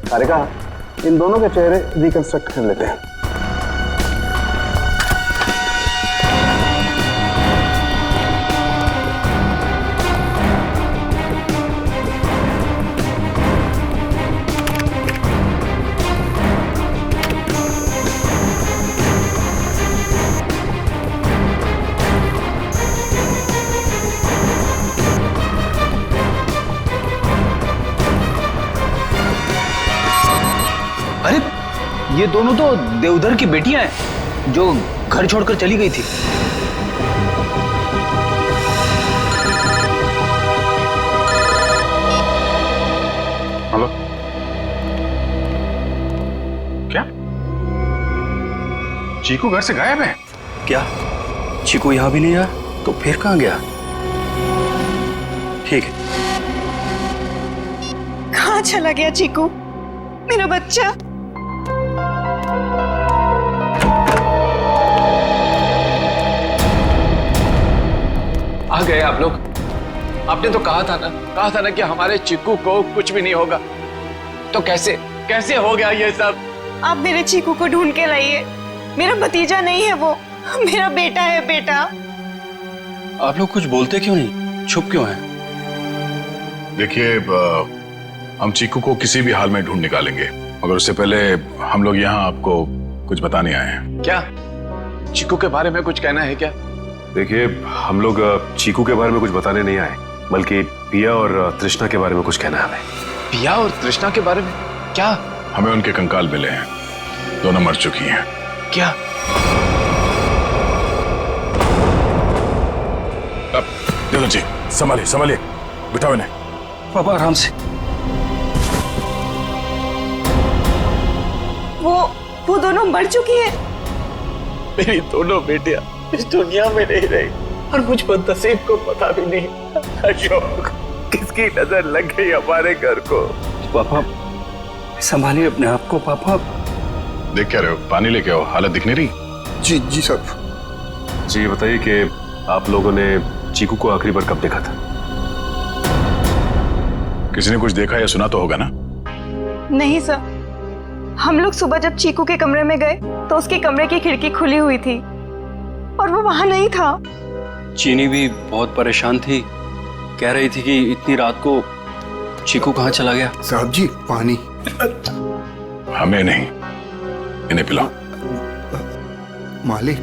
[SPEAKER 14] तारिका, इन दोनों के चेहरे रिकंस्ट्रक्ट कर लेते हैं।
[SPEAKER 12] अरे ये दोनों तो देवधर की बेटियां हैं जो घर छोड़कर चली गई थी।
[SPEAKER 10] हेलो, क्या चीकू घर से गायब है?
[SPEAKER 4] क्या चीकू यहाँ भी नहीं आया? तो फिर कहाँ गया? ठीक है।
[SPEAKER 23] कहाँ चला गया चीकू, मेरा बच्चा?
[SPEAKER 19] आ गए आप लोग। आपने तो कहा था ना कि हमारे चिक्कू को कुछ भी नहीं होगा। तो कैसे हो गया ये सब?
[SPEAKER 23] आप मेरे चीकू को ढूंढ के लाइए। मेरा भतीजा नहीं है वो, मेरा बेटा है, बेटा।
[SPEAKER 4] आप लोग कुछ बोलते क्यों नहीं, चुप क्यों हैं?
[SPEAKER 10] देखिए, हम चीकू को किसी भी हाल में ढूंढ निकालेंगे, मगर उससे पहले हम लोग यहाँ आपको कुछ बताने आए हैं।
[SPEAKER 19] क्या चिक्कू के बारे में कुछ कहना है क्या?
[SPEAKER 11] देखिए, हम लोग चीकू के बारे में कुछ बताने नहीं आए, बल्कि पिया और तृष्णा के बारे में कुछ कहना है हमें।
[SPEAKER 19] पिया और तृष्णा के बारे में क्या?
[SPEAKER 10] हमें उनके कंकाल मिले हैं, दोनों मर चुकी हैं।
[SPEAKER 19] क्या?
[SPEAKER 10] देवधर जी, संभालिए, बिठाओ इन्हें।
[SPEAKER 4] पापा आराम से।
[SPEAKER 23] वो दोनों मर चुकी है।
[SPEAKER 19] मेरी दोनों बेटियां इस दुनिया में नहीं रही और मुझ बदनसीब को पता भी नहीं। अशोक, किसकी नजर लग गई हमारे घर को?
[SPEAKER 4] पापा संभालिए अपने आप को। पापा
[SPEAKER 10] देख क्या रहे हो? पानी लेके आओ, हालत दिख नहीं रही।
[SPEAKER 8] जी जी साहब।
[SPEAKER 11] जी ये बताइए कि आप लोगों ने चीकू को आखिरी बार कब देखा था?
[SPEAKER 10] किसी ने कुछ देखा या सुना तो होगा ना?
[SPEAKER 23] नहीं सर, हम लोग सुबह जब चीकू के कमरे में गए तो उसके कमरे की खिड़की खुली हुई थी और वो वहां नहीं था।
[SPEAKER 4] चीनी भी बहुत परेशान थी, कह रही थी कि इतनी रात को चीकू कहाँ चला गया।
[SPEAKER 8] साहब जी पानी।
[SPEAKER 10] हमें नहीं, इन्हें पिलाओ।
[SPEAKER 8] मालिक।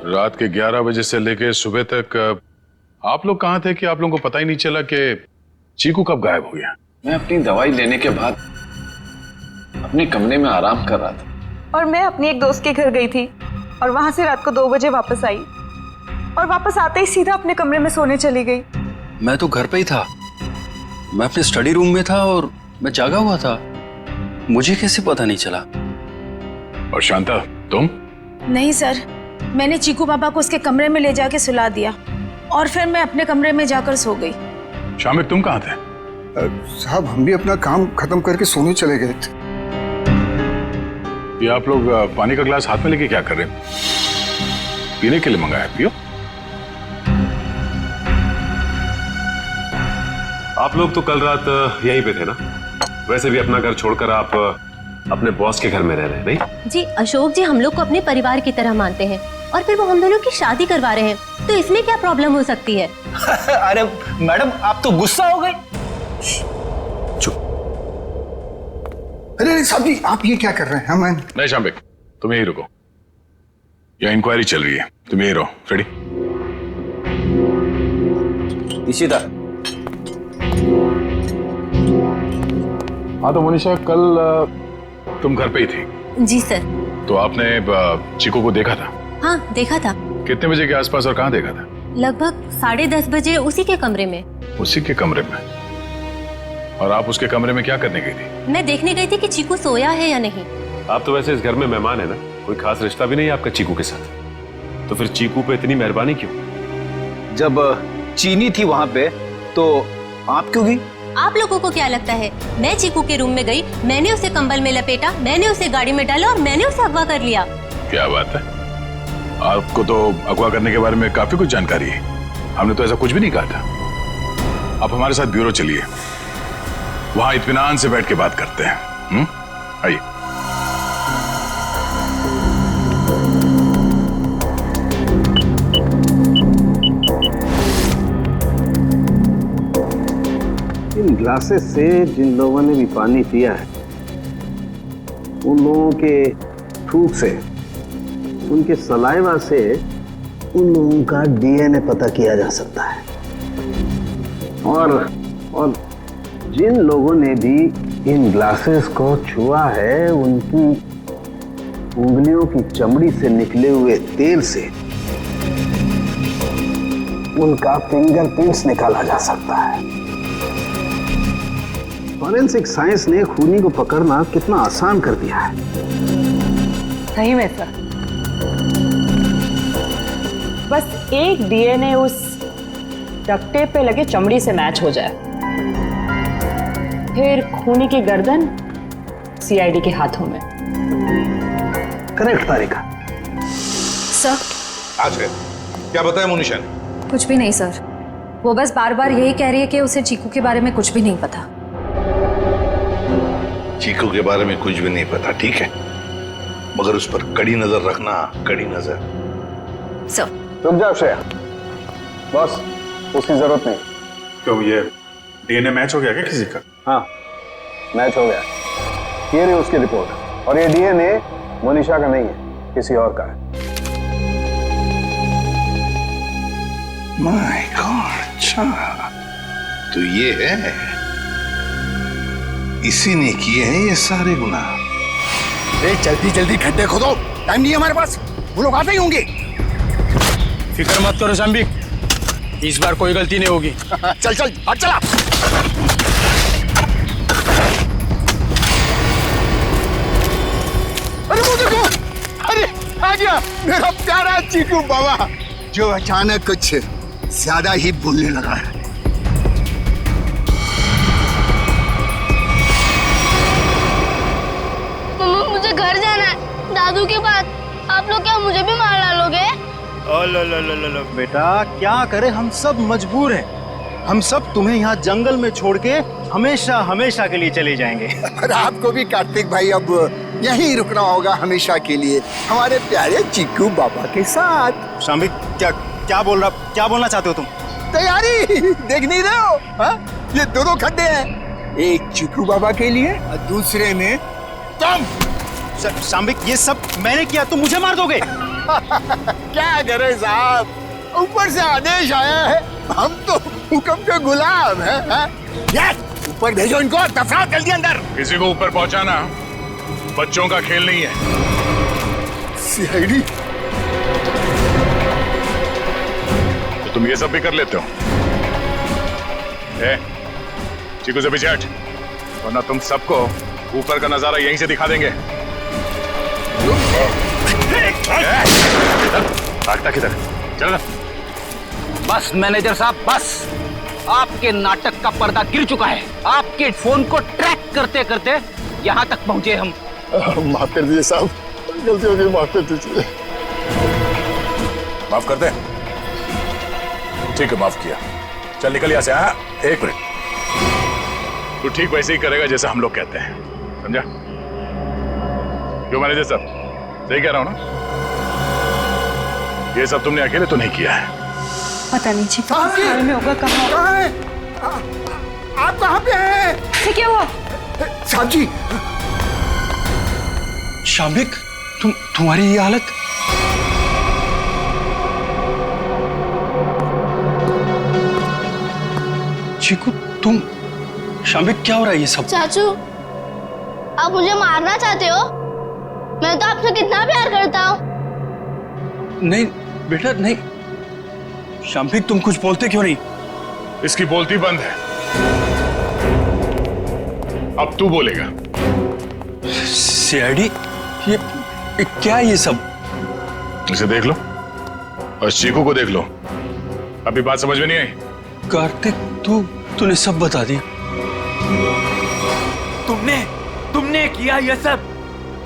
[SPEAKER 10] रात के 11 बजे से लेके सुबह तक आप लोग कहाँ थे कि आप लोगों को पता ही नहीं चला कि चीकू कब गायब हो गया?
[SPEAKER 19] मैं अपनी दवाई लेने के बाद अपने कमरे में आराम कर रहा था
[SPEAKER 23] और मैं अपनी एक दोस्त के घर गई थी और वहां से रात को 2 बजे वापस आई और वापस आते ही सीधा अपने कमरे में सोने चली गई।
[SPEAKER 4] मैं तो घर पे ही था, मैं अपने स्टडी रूम में था और मैं जागा हुआ था, मुझे कैसे पता नहीं चला?
[SPEAKER 10] और शांता तुम?
[SPEAKER 3] नहीं सर, मैंने चीकू पापा को उसके कमरे में ले जाके सुला दिया और फिर मैं अपने कमरे में जाकर सो गई।
[SPEAKER 10] शामिक तुम कहाँ थे?
[SPEAKER 8] साहब हम भी अपना काम खत्म करके सोने चले गए थे।
[SPEAKER 10] ये आप लोग पानी का गिलास हाथ में लेके क्या कर रहे हो? पीने के लिए मंगाया, पियो।
[SPEAKER 11] आप लोग तो कल रात यहीं पे थे ना? वैसे भी अपना घर छोड़कर आप अपने बॉस के घर में रह रहे हैं, नहीं?
[SPEAKER 13] जी अशोक जी हम लोग को अपने परिवार की तरह मानते हैं और फिर वो हम दोनों की शादी करवा रहे हैं, तो इसमें क्या प्रॉब्लम हो सकती है?
[SPEAKER 12] अरे मैडम आप तो गुस्सा हो गई।
[SPEAKER 8] अरे साहब जी आप ये क्या कर रहे हैं? हम
[SPEAKER 10] नहीं शामिक तुम यही रुको, यह इंक्वायरी चल रही है, तुम यही रहो। फ्रेडी।
[SPEAKER 12] इशिता।
[SPEAKER 10] हाँ तो मनीषा कल तुम घर पे ही थी?
[SPEAKER 13] जी सर।
[SPEAKER 10] तो आपने चीकू को देखा था?
[SPEAKER 13] हाँ देखा था।
[SPEAKER 10] कितने बजे के आसपास और कहाँ देखा था?
[SPEAKER 13] लगभग 10:30 बजे उसी के कमरे में।
[SPEAKER 10] उसी के कमरे में? और आप उसके कमरे में क्या करने गई थी?
[SPEAKER 13] मैं देखने गई थी कि चीकू सोया है या नहीं।
[SPEAKER 11] आप तो वैसे इस घर में मेहमान है ना, कोई खास रिश्ता भी नहीं है आपका चीकू के साथ, तो फिर चीकू पे इतनी मेहरबानी क्यों?
[SPEAKER 12] जब चीनी थी वहां पे तो आप क्यों गई?
[SPEAKER 13] आप लोगों को क्या लगता है मैं चीकू के रूम में गई, मैंने उसे कंबल में लपेटा, मैंने उसे गाड़ी में डाला और मैंने उसे अगवा कर लिया?
[SPEAKER 10] क्या बात है, आपको तो अगवा करने के बारे में काफी कुछ जानकारी है। हमने तो ऐसा कुछ भी नहीं कहा था। आप हमारे साथ ब्यूरो चलिए, वहां इत्मीनान से बैठ के बात करते हैं। आइए।
[SPEAKER 14] इन ग्लासेस से जिन लोगों ने भी पानी पिया है उन लोगों के थूक से, उनके सलाइवा से उन लोगों का डीएनए पता किया जा सकता है। और जिन लोगों ने भी इन ग्लासेस को छुआ है उनकी उंगलियों की चमड़ी से निकले हुए तेल से उनका फिंगरप्रिंट्स निकाला जा सकता है। फॉरेंसिक साइंस ने खूनी को पकड़ना कितना आसान कर दिया है।
[SPEAKER 23] सही में सर, बस एक डीएनए उस डक्ट टेप पे लगे चमड़ी से मैच हो जाए, फिर खूनी की गर्दन सीआईडी के हाथों में।
[SPEAKER 14] करेक्ट तारिका।
[SPEAKER 1] सर
[SPEAKER 16] आज है क्या बताया मोनिशा ने?
[SPEAKER 1] कुछ भी नहीं सर, वो बस बार बार यही कह रही है कि उसे चीकू के बारे में कुछ भी नहीं पता।
[SPEAKER 16] चीकू के बारे में कुछ भी नहीं पता, ठीक है, मगर उस पर कड़ी नजर रखना, कड़ी नजर।
[SPEAKER 1] सर
[SPEAKER 14] रुक जाओ श्रेया, बस उसकी जरूरत नहीं।
[SPEAKER 10] क्यों, ये डीएनए मैच हो गया क्या किसी का?
[SPEAKER 14] हाँ मैच हो गया, ये रही उसकी रिपोर्ट। और ये डीएनए मोनिशा का नहीं है, किसी और का है।
[SPEAKER 16] माय गॉड, अच्छा तो ये है, इसी ने किए हैं ये सारे गुनाह।
[SPEAKER 8] जल्दी जल्दी खड्डे खोदो, टाइम नहीं है हमारे पास, वो लोग आते ही होंगे।
[SPEAKER 12] फिक्र मत करो शाम्बिक, इस बार कोई गलती नहीं होगी।
[SPEAKER 8] चल चल हट चला। अरे वो देखो आ गया मेरा प्यारा चीकू बाबा, जो अचानक कुछ ज्यादा ही बोलने लगा है।
[SPEAKER 7] मुझे घर जाना है दादू के पास। आप लोग क्या मुझे भी मार डालोगे?
[SPEAKER 14] बेटा क्या करे, हम सब मजबूर हैं। हम सब तुम्हें यहाँ जंगल में छोड़ के हमेशा हमेशा के लिए चले जाएंगे।
[SPEAKER 8] और आपको भी कार्तिक भाई अब यहीं रुकना होगा हमेशा के लिए, हमारे प्यारे चीकू बाबा के साथ।
[SPEAKER 14] शाम्बिक क्या बोलना चाहते हो तुम?
[SPEAKER 8] तैयारी देख नहीं रहे हो? हा? ये दोनों खड्डे हैं, एक चीकू बाबा के लिए और दूसरे में तुम।
[SPEAKER 14] शाम्बिक ये सब मैंने किया, तुम मुझे मार दोगे?
[SPEAKER 8] क्या करे साहब, ऊपर से आदेश आया है, हम तो हुक्म के गुलाम हैं। ऊपर भेजो इनको, दफनाओ जल्दी अंदर।
[SPEAKER 10] किसी को ऊपर पहुंचाना बच्चों का खेल नहीं है।
[SPEAKER 8] सीआईडी
[SPEAKER 10] तो तुम ये सब भी कर लेते हो? चीकू से पीछे हट, वरना तुम सबको ऊपर का नजारा यहीं से दिखा देंगे। भागता किधर? चल।
[SPEAKER 12] बस मैनेजर साहब, बस आपके नाटक का पर्दा गिर चुका है। आपके फोन को ट्रैक करते करते यहाँ तक पहुंचे हम।
[SPEAKER 8] माफ कर दीजिए साहब, गलती हो गई, माफ कर दीजिए।
[SPEAKER 10] माफ कर दे? ठीक है, माफ किया। चल निकल यहाँ से। हाँ, एक मिनट, तू ठीक वैसे ही करेगा जैसा हम लोग कहते हैं, समझा? क्यों मैनेजर साहब, सही कह रहा हूं ना? ये सब तुमने अकेले तो नहीं किया है।
[SPEAKER 23] पता नहीं जी घर में होगा। कहाँ
[SPEAKER 8] है? आप कहाँ पे हैं?
[SPEAKER 23] क्या हुआ?
[SPEAKER 8] साहब जी।
[SPEAKER 4] शाम्बिक, तुम्हारी ये हालत? चीकू, तुम? शाम्बिक क्या हो रहा है ये सब?
[SPEAKER 7] चाचू, आप मुझे मारना चाहते हो? मैं तो आपसे कितना प्यार करता हूँ।
[SPEAKER 4] नहीं बेटा नहीं। शाम्बिक, तुम कुछ बोलते क्यों नहीं?
[SPEAKER 10] इसकी बोलती बंद है, अब तू बोलेगा।
[SPEAKER 4] सीआईडी, ये क्या है ये सब?
[SPEAKER 10] इसे देख लो और चीकू को देख लो। अभी बात समझ में नहीं आई?
[SPEAKER 4] कार्तिक, तूने सब बता दिया।
[SPEAKER 2] तुमने किया ये सब।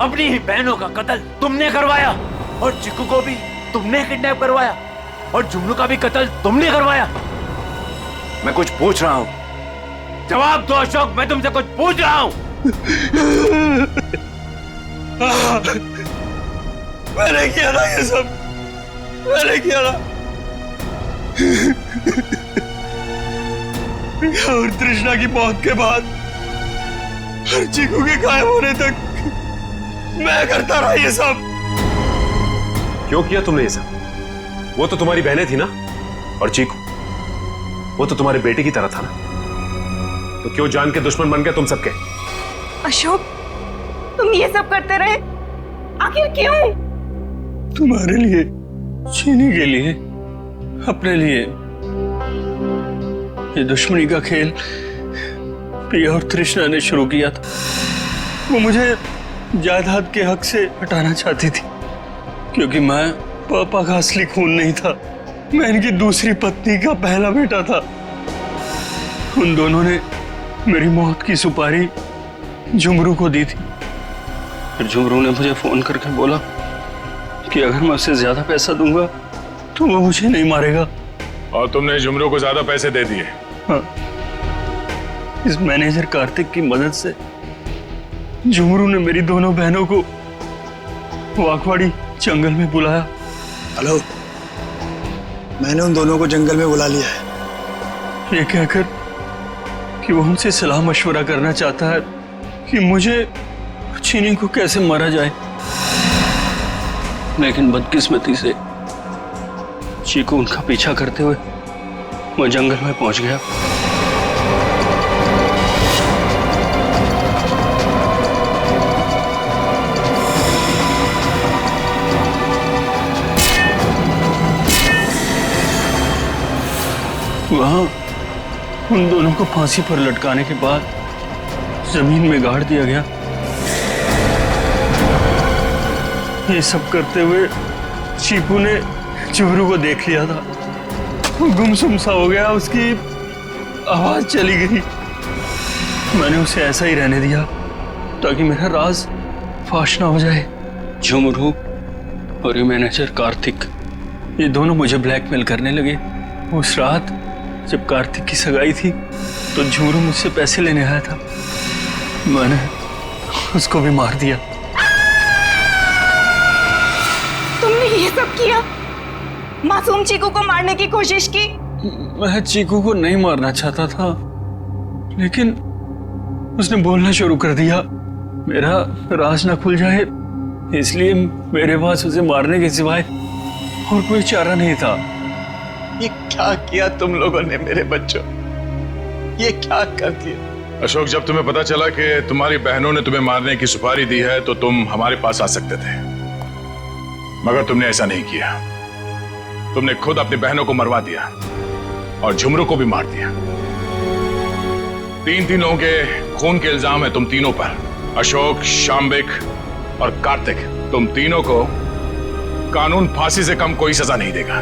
[SPEAKER 2] अपनी ही बहनों का कत्ल तुमने करवाया, और चिक्कू को भी तुमने किडनैप करवाया, और जुमरू का भी कत्ल तुमने करवाया। मैं कुछ पूछ रहा हूं, जवाब दो अशोक, मैं तुमसे कुछ पूछ रहा हूं।
[SPEAKER 4] मैंने किया ना ये सब, मैंने किया ना। और तृष्णा की मौत के बाद और चीकू के गायब होने तक मैं करता रहा ये सब।
[SPEAKER 11] क्यों किया तुमने ये सब? वो तो तुम्हारी बहनें थी ना, और चीकू वो तो तुम्हारे बेटे की तरह था ना, तो क्यों जान के दुश्मन बन गए तुम सबके?
[SPEAKER 23] अशोक, तुम ये सब करते रहे, आखिर क्यों?
[SPEAKER 4] तुम्हारे लिए, चीनी के लिए, अपने लिए। ये दुश्मनी का खेल प्रिया और तृष्णा ने शुरू किया था। वो मुझे जायदाद के हक से हटाना चाहती थी, क्योंकि मैं पापा का असली खून नहीं था, मैं इनकी दूसरी पत्नी का पहला बेटा था। उन दोनों ने मेरी मौत की सुपारी झुमरू को दी थी। फिर झुमरू ने मुझे फोन करके बोला कि अगर मैं उसे ज्यादा पैसा दूंगा तो वो मुझे नहीं मारेगा।
[SPEAKER 10] और तुमने झुमरू को ज्यादा पैसे दे दिए?
[SPEAKER 4] हाँ, इस मैनेजर कार्तिक की मदद से झुमरू ने मेरी दोनों बहनों को वाकवाड़ी जंगल में बुलाया।
[SPEAKER 14] हेलो, मैंने उन दोनों को जंगल में बुला लिया है।
[SPEAKER 4] ये कहकर कि वो हमसे सलाह मशवरा करना चाहता है कि मुझे चीनी को कैसे मारा जाए। लेकिन बदकिस्मती से चीकू उनका पीछा करते हुए मैं जंगल में पहुंच गया। वहां उन दोनों को फांसी पर लटकाने के बाद जमीन में गाड़ दिया गया। ये सब करते हुए चीकू ने झुमरू को देख लिया था। वो गुमसुम सा हो गया, उसकी आवाज चली गई। मैंने उसे ऐसा ही रहने दिया ताकि मेरा राज फाश ना हो जाए। झुमरू और ये मैनेजर कार्तिक, ये दोनों मुझे ब्लैकमेल करने लगे। उस रात जब कार्तिक की सगाई थी तो झुमरू मुझसे पैसे लेने आया था। मैंने उसको भी मार दिया।
[SPEAKER 23] तुमने ये सब किया? मासूम चीकू को मारने की कोशिश की?
[SPEAKER 4] मैं चीकू को नहीं मारना चाहता था, लेकिन उसने बोलना शुरू कर दिया। मेरा राज ना खुल जाए, इसलिए मेरे पास उसे मारने के सिवाय और कोई चारा नहीं था।
[SPEAKER 16] ये क्या किया तुम लोगों ने मेरे बच्चों? ये क्या कर दिया?
[SPEAKER 10] अशोक, जब तुम्हें पता चला कि तुम्हारी बहनों ने तुम्हें मारने की सुपारी दी है तो तुम हमारे पास आ सकते थे, मगर तुमने ऐसा नहीं किया। तुमने खुद अपनी बहनों को मरवा दिया और झुमरू को भी मार दिया। तीन लोगों के खून के इल्जाम है तुम तीनों पर। अशोक, शाम्बिक और कार्तिक, तुम तीनों को कानून फांसी से कम कोई सजा नहीं देगा।